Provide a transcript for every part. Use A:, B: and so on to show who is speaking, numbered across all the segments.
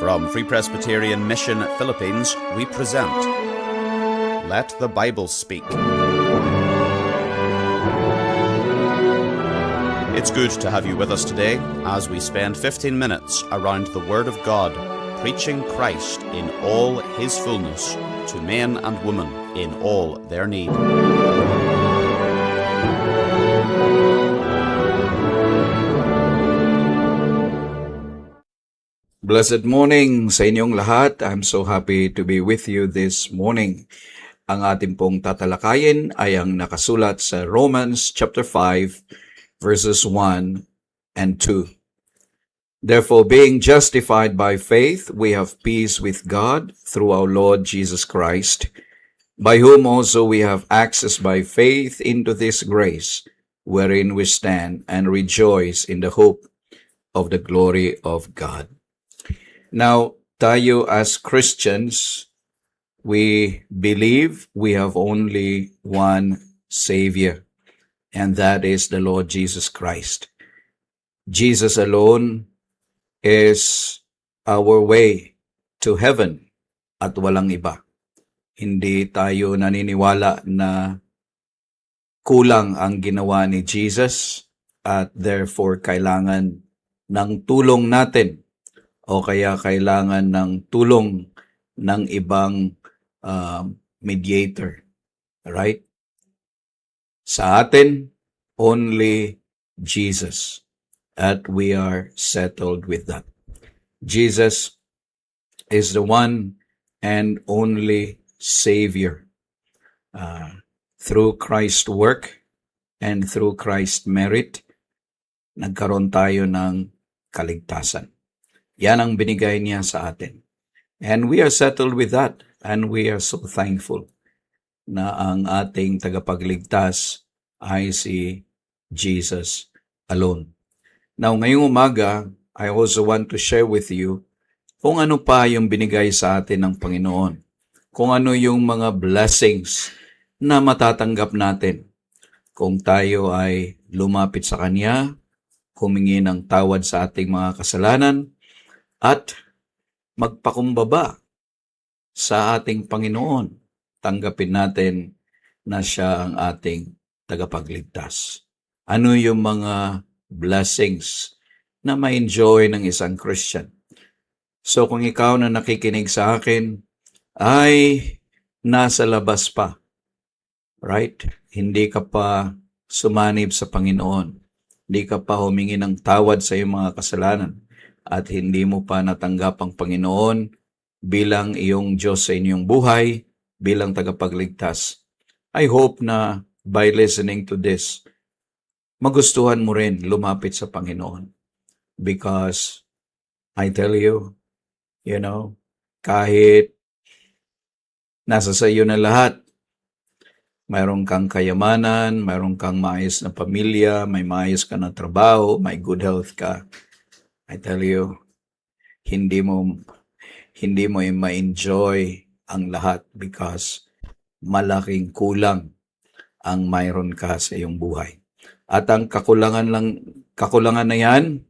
A: From Free Presbyterian Mission Philippines, we present Let the Bible Speak. It's good to have you with us today as we spend 15 minutes around the Word of God, preaching Christ in all His fullness to men and women in all their need.
B: Blessed morning sa inyong lahat. I'm so happy to be with you this morning. Ang ating pong tatalakayin ay ang nakasulat sa Romans chapter 5 verses 1 and 2. Therefore, being justified by faith, we have peace with God through our Lord Jesus Christ, by whom also we have access by faith into this grace, wherein we stand and rejoice in the hope of the glory of God. Now, tayo as Christians, we believe we have only one Savior, and that is the Lord Jesus Christ. Jesus alone is our way to heaven at walang iba. Hindi tayo naniniwala na kulang ang ginawa ni Jesus at therefore kailangan ng tulong natin o kaya kailangan ng tulong ng ibang mediator. Right? Sa atin, only Jesus. At we are settled with that. Jesus is the one and only Savior. Through Christ's work and through Christ's merit, nagkaroon tayo ng kaligtasan. Yan ang binigay niya sa atin. And we are settled with that. And we are so thankful na ang ating tagapagligtas ay si Jesus alone. Now, ngayong umaga, I also want to share with you kung ano pa yung binigay sa atin ng Panginoon. Kung ano yung mga blessings na matatanggap natin. Kung tayo ay lumapit sa Kanya, humingi ng tawad sa ating mga kasalanan, at magpakumbaba sa ating Panginoon, tanggapin natin na Siya ang ating tagapagligtas. Ano yung mga blessings na ma-enjoy ng isang Christian? So kung ikaw na nakikinig sa akin ay nasa labas pa, right? Hindi ka pa sumanib sa Panginoon. Hindi ka pa humingi ng tawad sa iyong mga kasalanan. At hindi mo pa natanggap ang Panginoon bilang iyong Diyos sa inyong buhay, bilang tagapagligtas. I hope na by listening to this, magustuhan mo rin lumapit sa Panginoon. Because I tell you, kahit nasa sa iyo na lahat, mayroon kang kayamanan, mayroon kang maayos na pamilya, may maayos ka na trabaho, may good health ka, I tell you, hindi mo ma-enjoy ang lahat because malaking kulang ang mayroon ka sa iyong buhay. At ang kakulangan na yan,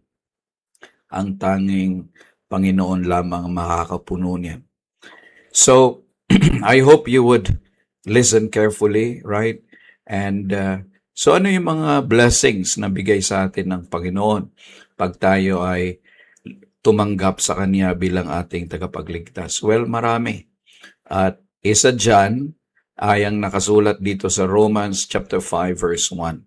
B: ang tanging Panginoon lamang makakapuno niyan. So, I hope you would listen carefully, right? And so ano yung mga blessings na bigay sa atin ng Panginoon pag tayo ay tumanggap sa Kanya bilang ating tagapagligtas? Well, marami. At isa dyan ay ang nakasulat dito sa Romans chapter 5 verse 1.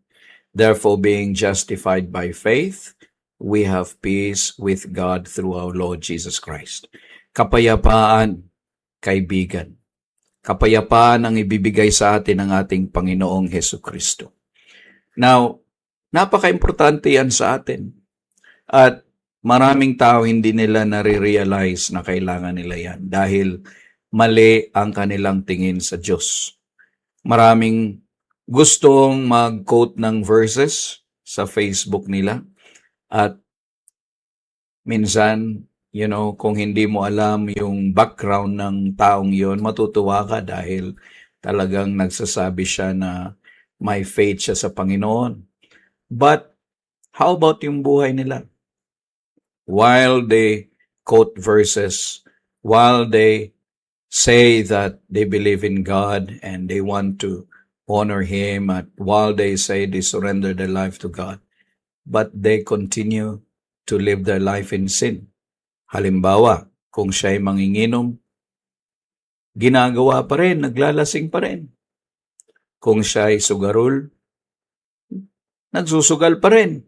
B: Therefore, being justified by faith, we have peace with God through our Lord Jesus Christ. Kapayapaan, kaibigan. Kapayapaan ang ibibigay sa atin ng ating Panginoong Hesukristo. Now, napaka-importante yan sa atin. At maraming tao hindi nila nare-realize na kailangan nila yan dahil mali ang kanilang tingin sa Diyos. Maraming gustong mag-quote ng verses sa Facebook nila at minsan, kung hindi mo alam yung background ng taong yon, matutuwa ka dahil talagang nagsasabi siya na may faith siya sa Panginoon. But how about yung buhay nila? While they quote verses while they say that they believe in God and they want to honor Him, at while they say they surrender their life to God, but they continue to live their life in sin. Halimbawa, kung siya'y manginginom, ginagawa pa rin, naglalasing pa rin. Kung siya'y sugarol, nagsusugal pa rin.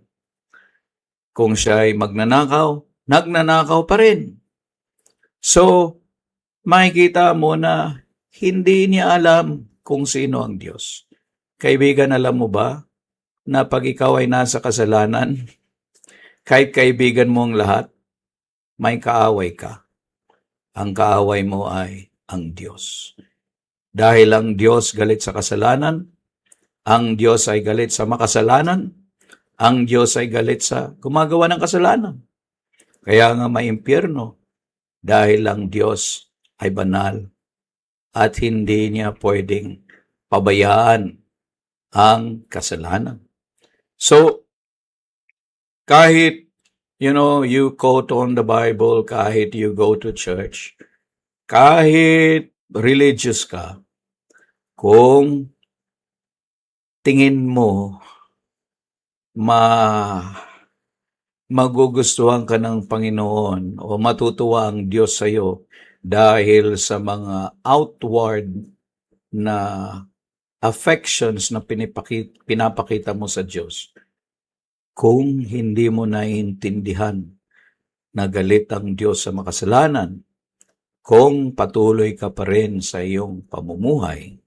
B: Kung siya'y magnanakaw, nagnanakaw pa rin. So, makikita mo na hindi niya alam kung sino ang Diyos. Kaibigan, alam mo ba na pag ikaw ay nasa kasalanan, kahit kaibigan mo ang lahat, may kaaway ka. Ang kaaway mo ay ang Diyos. Dahil ang Diyos galit sa kasalanan, ang Diyos ay galit sa makasalanan, ang Diyos ay galit sa gumagawa ng kasalanan. Kaya nga may impyerno, dahil ang Diyos ay banal at hindi niya pwedeng pabayaan ang kasalanan. So, kahit, you quote on the Bible, kahit you go to church, kahit religious ka, kung tingin mo magugustuhan ka ng Panginoon o matutuwa ang Diyos sa iyo dahil sa mga outward na affections na pinapakita mo sa Diyos, kung hindi mo naiintindihan na galit ang Diyos sa makasalanan, kung patuloy ka pa rin sa iyong pamumuhay,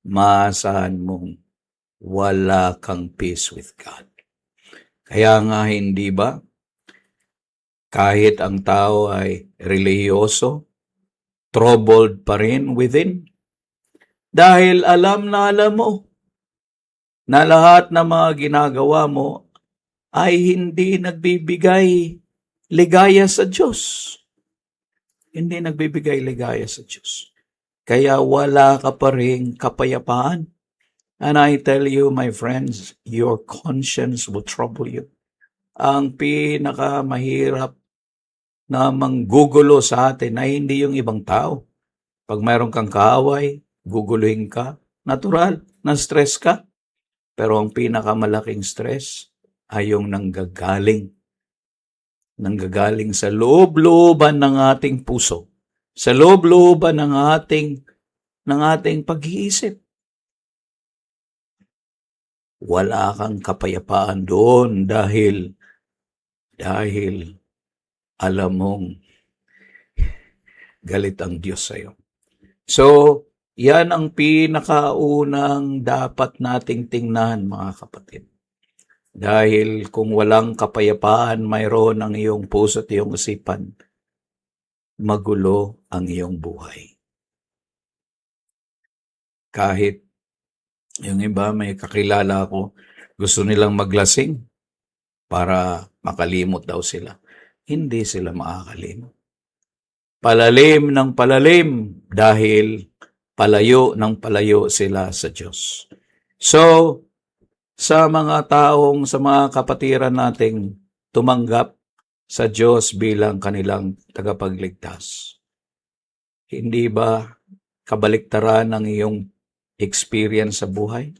B: maasahan mong wala kang peace with God. Kaya nga, hindi ba, kahit ang tao ay relihiyoso, troubled pa rin within? Dahil alam mo na lahat ng mga ginagawa mo ay hindi nagbibigay ligaya sa Diyos. Hindi nagbibigay ligaya sa Diyos. Kaya wala ka pa rin kapayapaan. And I tell you, my friends, your conscience will trouble you. Ang pinakamahirap na manggugulo sa atin ay hindi yung ibang tao. Pag mayroon kang kaaway, guguluhin ka, natural, na-stress ka. Pero ang pinakamalaking stress ay yung nanggagaling sa loob-looban ng ating puso, sa loob-looban ng ating pag-iisip. Wala kang kapayapaan doon dahil alam mong galit ang Diyos sa iyo. So, yan ang pinakaunang dapat nating tingnan, mga kapatid. Dahil kung walang kapayapaan mayroon ang iyong puso at iyong isipan, magulo ang iyong buhay. Kahit yung iba, may kakilala ko, gusto nilang maglasing para makalimot daw sila. Hindi sila makakalimot. Palalim ng palalim dahil palayo ng palayo sila sa Diyos. So, sa mga kapatiran nating tumanggap sa Diyos bilang kanilang tagapagligtas, hindi ba kabaliktaran ng iyong experience sa buhay?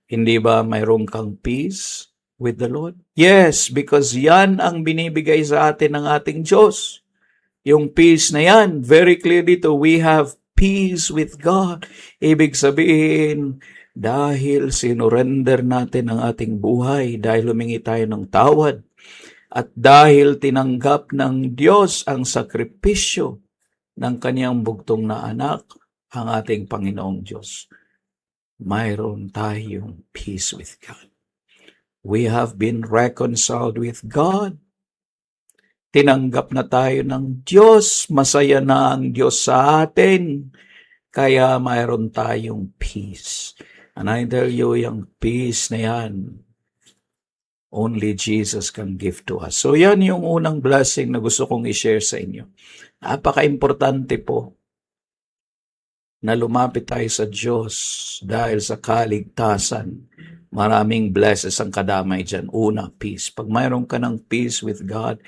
B: Hindi ba mayroon kang peace with the Lord? Yes, because yan ang binibigay sa atin ng ating Diyos. Yung peace na yan, very clear dito, we have peace with God. Ibig sabihin, dahil sinurrender natin ang ating buhay, dahil humingi tayo ng tawad, at dahil tinanggap ng Diyos ang sakripisyo ng Kanyang bugtong na anak, ang ating Panginoong Diyos, mayroon tayong peace with God. We have been reconciled with God. Tinanggap na tayo ng Diyos. Masaya na ang Diyos sa atin. Kaya mayroon tayong peace. And I tell you, yung peace na yan, only Jesus can give to us. So yan yung unang blessing na gusto kong i-share sa inyo. Napaka-importante po na lumapit tayo sa Diyos dahil sa kaligtasan. Maraming blessings ang kadamay dyan. Una, peace. Pag mayroon ka ng peace with God,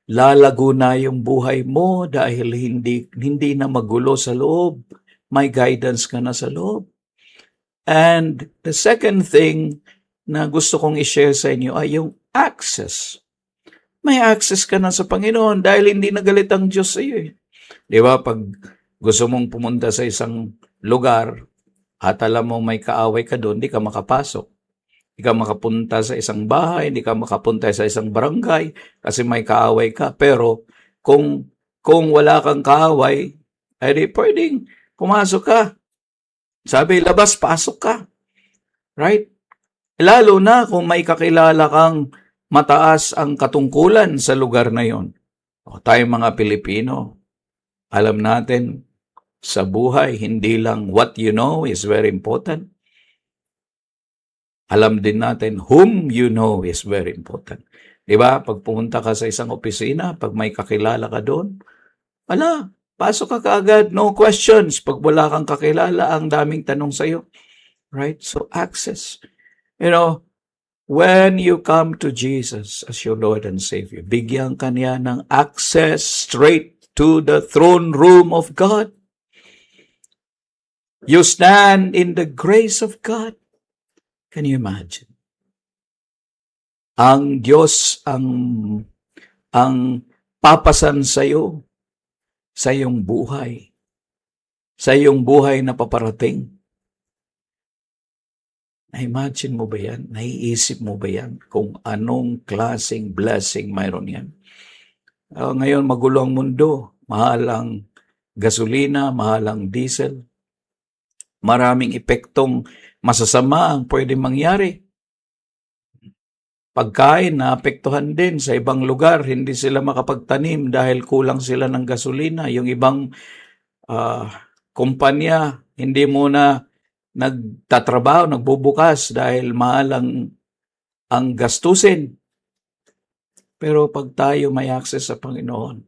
B: Lalago na yung buhay mo dahil hindi na magulo sa loob. May guidance ka na sa loob. And the second thing na gusto kong i-share sa inyo ay yung access. May access ka na sa Panginoon dahil hindi nagalit ang Diyos sa iyo. Di ba? Pag gusto mong pumunta sa isang lugar at alam mo may kaaway ka doon, di ka makapasok. Di ka makapunta sa isang bahay, di ka makapunta sa isang barangay kasi may kaaway ka. Pero kung wala kang kaaway, ay di pwedeng pumasok ka. Sabi, labas, pasok ka. Right? Lalo na kung may kakilala kang mataas ang katungkulan sa lugar na yon. O tayong mga Pilipino, alam natin sa buhay, hindi lang what you know is very important. Alam din natin whom you know is very important. Diba? Pag pumunta ka sa isang opisina, pag may kakilala ka doon, pasok ka kaagad, no questions. Pag wala kang kakilala, ang daming tanong sa'yo. Right? So, access. You know, when you come to Jesus as your Lord and Savior, bigyan ka niya ng access straight to the throne room of God. You stand in the grace of God. Can you imagine? Ang Diyos ang papasan sa iyo sa iyong buhay na paparating. Na-imagine mo ba yan? Naiisip mo ba yan? Kung anong klaseng blessing mayroon yan? Ngayon, magulo ang mundo. Mahal ang gasolina, mahal ang diesel. Maraming epektong masasama ang pwede mangyari. Pagkain, naapektuhan din sa ibang lugar. Hindi sila makapagtanim dahil kulang sila ng gasolina. Yung ibang kumpanya, hindi muna nagtatrabaho, nagbubukas dahil mahal ang gastusin. Pero pag tayo may access sa Panginoon,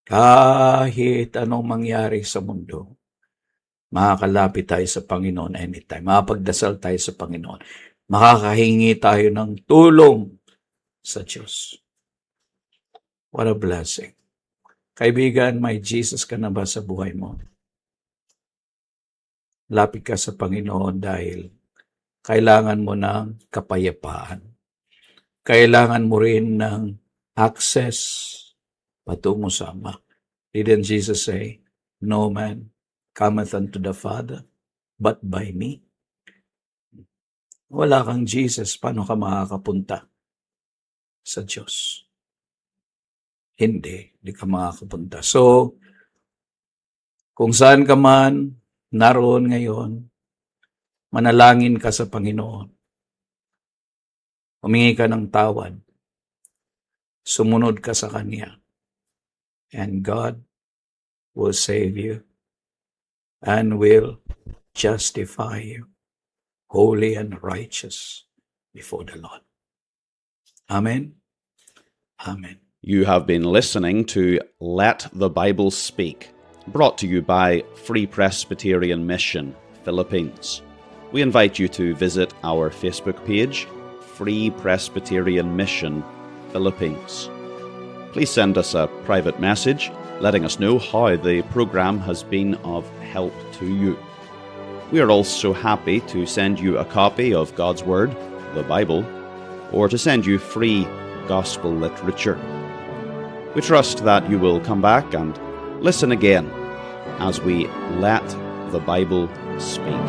B: kahit anong mangyari sa mundo, makakalapit tayo sa Panginoon anytime. Makapagdasal tayo sa Panginoon. Makakahingi tayo ng tulong sa Diyos. What a blessing. Kaibigan, may Jesus ka na ba sa buhay mo? Lapit ka sa Panginoon dahil kailangan mo ng kapayapaan. Kailangan mo rin ng access patungo sa Ama. Didn't Jesus say, "No man cometh unto the Father, but by me"? Wala kang Jesus, paano ka makakapunta sa Diyos? Hindi ka makakapunta. So, kung saan ka man naroon ngayon, manalangin ka sa Panginoon. Humingi ka ng tawad. Sumunod ka sa Kanya. And God will save you and will justify you, holy and righteous before the Lord. Amen. Amen.
A: You have been listening to Let the Bible Speak, brought to you by Free Presbyterian Mission, Philippines. We invite you to visit our Facebook page, Free Presbyterian Mission, Philippines. Please send us a private message letting us know how the program has been of help to you. We are also happy to send you a copy of God's Word, the Bible, or to send you free gospel literature. We trust that you will come back and listen again as we let the Bible speak.